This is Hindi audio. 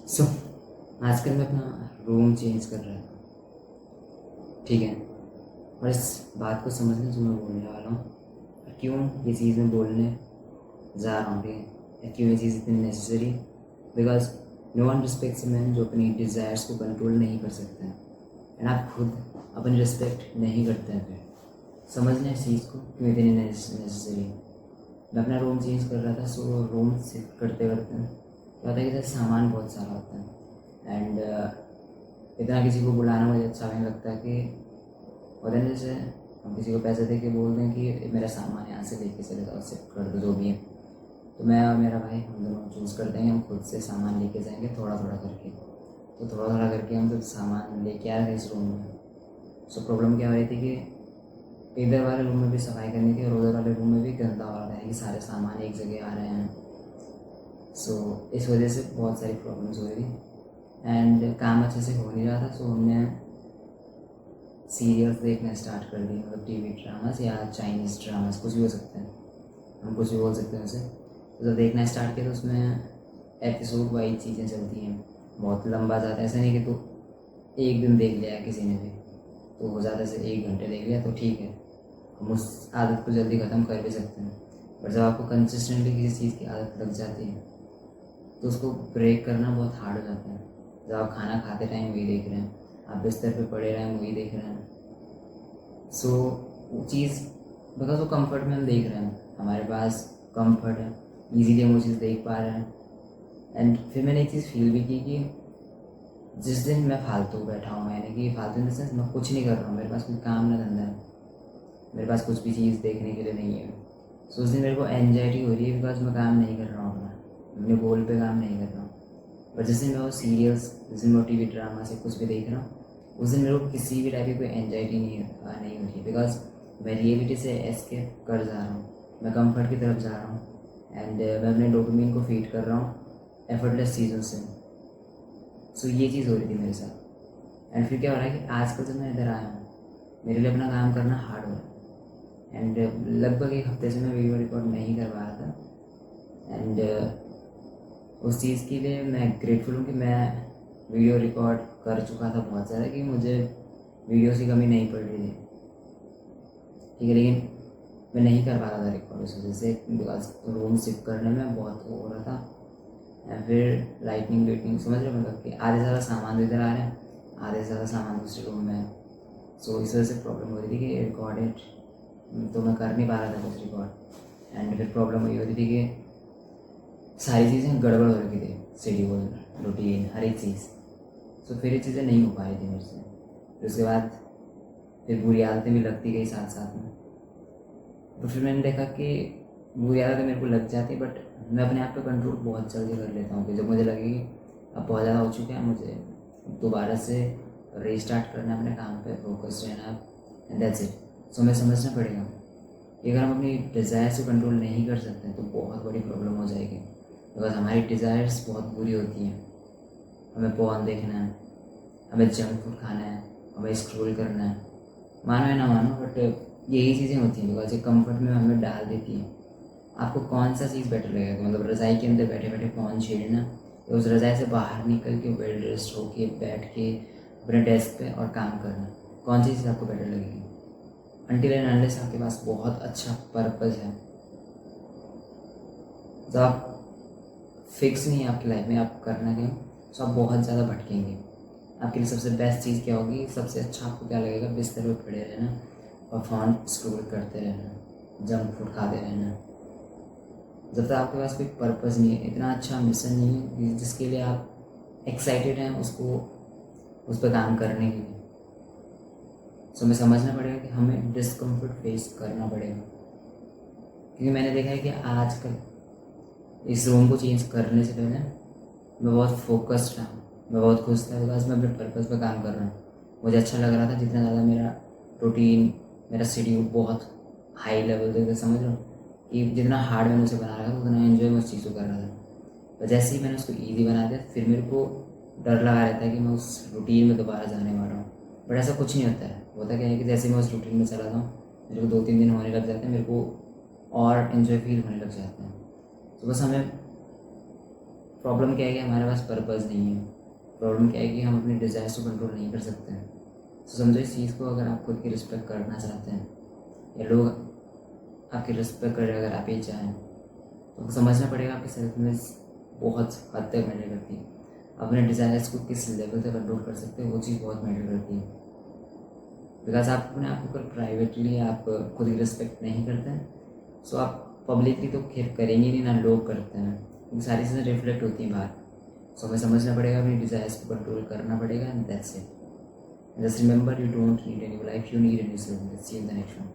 सो आजकल मैं अपना रूम चेंज कर रहा था, ठीक है। और इस बात को समझना जो मैं बोलने वाला हूँ और क्यों ये चीज़ मैं बोलने जा रहा हूँ, ठीक है। क्यों ये चीज़ इतनी necessary, because no one respects a man जो अपनी डिज़ायर्स को कंट्रोल नहीं कर सकता है, एंड आप खुद अपनी रिस्पेक्ट नहीं करते हैं। फिर समझना इस चीज़ को क्यों इतनी नेसेसरी है। मैं अपना रूम चेंज कर रहा था, सो रूम शिफ्ट करते करते क्या होता है कि जैसे सामान बहुत सारा होता है, एंड इतना किसी को बुलाना मुझे अच्छा नहीं लगता कि होता है ना, जैसे हम किसी को पैसे दे के बोल दें कि मेरा सामान यहाँ से लेके चले जाओ, शिफ्ट कर दो, जो भी है। तो मैं और मेरा भाई हम दोनों चूज़ कर देंगे, हम खुद से सामान लेके जाएंगे थोड़ा थोड़ा करके। तो थोड़ा थोड़ा करके हम जब सामान लेके आ रहे थे इस रूम में, सो प्रॉब्लम क्या हो रही थी कि इधर वाले रूम में भी सफाई करनी थी और उधर वाले रूम में भी गंदा हो रहा है कि सारे सामान एक जगह आ रहे हैं। सो इस वजह से बहुत सारी प्रॉब्लम्स हो रही थी एंड काम अच्छे से हो नहीं रहा था। सो हमने सीरियल्स देखना स्टार्ट कर दिए, मतलब टीवी ड्रामास या चाइनीज़ ड्रामास, कुछ भी हो सकते हैं, हम कुछ भी बोल सकते हैं उसे। तो जब देखना स्टार्ट किया तो उसमें एपिसोड वाइज चीज़ें चलती हैं, बहुत लंबा जाता है। ऐसा नहीं कि तो एक दिन देख लिया किसी ने भी तो हो जाता है, से 1 घंटे देख लिया तो ठीक है, हम उस आदत को जल्दी ख़त्म कर भी सकते हैं। पर जब आपको कंसिस्टेंटली किसी चीज़ की आदत लग जाती है तो उसको ब्रेक करना बहुत हार्ड हो जाता है। जब आप खाना खाते टाइम वही देख रहे हैं, आप बिस्तर पे पड़े रहें वही देख रहे हैं, सो वो चीज़ बिकॉज वो कंफर्ट में हम देख रहे हैं, हमारे पास कंफर्ट है, इजीली हम वो चीज़ देख पा रहे हैं। एंड फिर मैंने एक चीज़ फील भी की कि जिस दिन मैं फालतू बैठा हूँ, यानी कि फालतू इन द सेंस मैं कुछ नहीं कर रहा हूँ, मेरे पास कोई काम ना धंधा है, मेरे पास कुछ भी चीज़ देखने के लिए नहीं है, सो उस दिन मेरे को एनजाइटी हो रही है बिकॉज मैं काम नहीं कर रहा हूँ, अपने गोल पे काम नहीं कर रहा हूँ। पर जिस दिन मैं वो सीरियल्स, जिस दिन मैं टी वी ड्रामा से कुछ भी देख रहा हूँ, उस दिन मेरे को किसी भी टाइप की कोई एनजाइटी नहीं होती, बिकॉज मैं रियलिटी से एस्केप कर जा रहा हूँ, मैं कंफर्ट की तरफ जा रहा हूँ एंड मैं अपने डोपामिन को फीड कर रहा हूँ एफर्टलेस चीज़ों से। सो ये चीज़ हो रही थी मेरे साथ। एंड फिर क्या हो रहा है कि आजकल जब मैं इधर आया हूँ, मेरे लिए अपना काम करना हार्ड हो रहा है एंड लगभग 1 हफ्ते से मैं वीडियो रिकॉर्ड नहीं कर पा रहा था। एंड उस चीज़ के लिए मैं ग्रेटफुल हूँ कि मैं वीडियो रिकॉर्ड कर चुका था बहुत ज़्यादा, कि मुझे वीडियोस की कमी नहीं पड़ रही थी, ठीक है। लेकिन मैं नहीं कर पा रहा था रिकॉर्ड उस वजह से, बिकॉज रूम शिफ्ट करने में बहुत हो रहा था। या फिर लाइटनिंग वेटनिंग, समझ रहे हो, मतलब कि आधे से ज़्यादा सामान तो इधर आ रहे हैं, आधे से ज़्यादा सामान दूसरे रूम में है। सो इस वजह से प्रॉब्लम हो रही थी कि रिकॉर्डेड तो मैं कर नहीं पा रहा था कुछ रिकॉर्ड। एंड फिर प्रॉब्लम ये हो रही थी कि सारी चीज़ें गड़बड़ हो रखी थी, शेड्यूल, रूटीन, हर एक चीज़। सो फिर ये चीज़ें नहीं हो पा रही थी मेरे से। फिर उसके बाद फिर बुरी आदतें भी लगती गई साथ साथ में। तो फिर मैंने देखा कि बुरी आदतें मेरे को लग जाती, बट मैं अपने आप पे कंट्रोल बहुत जल्दी कर लेता हूँ कि जब मुझे लगे कि अब बहुत ज़्यादा हो चुका है, मुझे दोबारा से रीस्टार्ट करना है, अपने काम पे फोकस रहना है, एंड दैट्स इट। सो हमें समझना पड़ेगा कि अगर हम अपनी डिज़ायर्स को कंट्रोल नहीं कर सकते तो बहुत बड़ी प्रॉब्लम हो जाएगी, बिकॉज हमारी डिज़ायर्स बहुत बुरी होती हैं। हमें पॉर्न देखना है, हमें जंक फूड खाना है, हमें स्क्रॉल करना है, मानो या ना मानो, बट यही चीज़ें होती हैं बिकॉज ये कंफर्ट में हमें डाल देती हैं। आपको कौन सा चीज़ बेटर लगेगा, मतलब रज़ाई के अंदर बैठे बैठे फ़ोन छेड़ना या उस रज़ाई से बाहर निकल के वेल ड्रेस्ड होके बैठ के अपने डेस्क पे और काम करना, कौन सी चीज़ आपको बेटर लगेगी? अनटिल एंड अनलेस आपके पास बहुत अच्छा पर्पज़ है, जब आप फिक्स नहीं है आपकी लाइफ में आप करना क्या, तो आप बहुत ज़्यादा भटकेंगे। आपके लिए सबसे बेस्ट चीज़ क्या होगी, सबसे अच्छा आपको क्या लगेगा, बिस्तर पर पड़े रहना और फ़ोन स्क्रॉल करते रहना, जंक फूड खाते रहना। जब तक आपके पास कोई पर्पज़ नहीं है, इतना अच्छा मिशन नहीं है जिसके लिए आप एक्साइटेड हैं उसको, उस पर काम करने के लिए, सो हमें समझना पड़ेगा कि हमें डिस्कम्फर्ट फेस करना पड़ेगा। क्योंकि मैंने देखा है कि आजकल इस रूम को चेंज करने से पहले मैं बहुत फोकस्ड था, मैं बहुत खुश था बिकॉज मैं अपने पर्पज़ पर काम कर रहा हूँ। मुझे अच्छा लग रहा था जितना ज़्यादा मेरा रूटीन, मेरा शेड्यूल बहुत हाई लेवल पे, समझ लो कि जितना हार्ड मैंने उसे बना रखा था उतना एंजॉय मैं उस चीज़ को कर रहा था। और जैसे ही मैंने उसको ईजी बना दिया फिर मेरे को डर लगा रहता है कि मैं उस रूटीन में दोबारा जाने वाला हूँ। बट ऐसा कुछ नहीं होता है, होता क्या है कि जैसे मैं उस रूटीन में चला जाऊँ, मेरे को 2-3 दिन होने लग जाते हैं, मेरे को और एंजॉय फील होने लग जाता है। तो बस हमें प्रॉब्लम क्या है कि हमारे पास पर्पज़ नहीं है। प्रॉब्लम क्या है कि हम अपने डिज़ायर्स को कंट्रोल नहीं कर सकते हैं। तो समझो इस चीज़ को, अगर आप खुद की रिस्पेक्ट करना चाहते हैं या लोग आपकी रिस्पेक्ट करें अगर आप ये चाहें, तो समझना पड़ेगा आपकी सेल्फ इमेज बहुत हद तक मैटर करती है। अपने डिज़ायर्स को किस लेवल तक कंट्रोल कर सकते हैं वो चीज़ बहुत मैटर करती है। बिकॉज आप अपने आप को अगर प्राइवेटली आप खुद की रिस्पेक्ट नहीं करते हैं, सो आप पब्लिकली तो खैर करेंगे नहीं, ना लोग करते हैं, ये सारी चीज़ें रिफ्लेक्ट होती हैं बाहर। सो हमें समझना पड़ेगा, अपनी डिज़ायर्स को कंट्रोल करना पड़ेगा, and that's it. Just remember, you don't need any life, you need any self. See in the next one.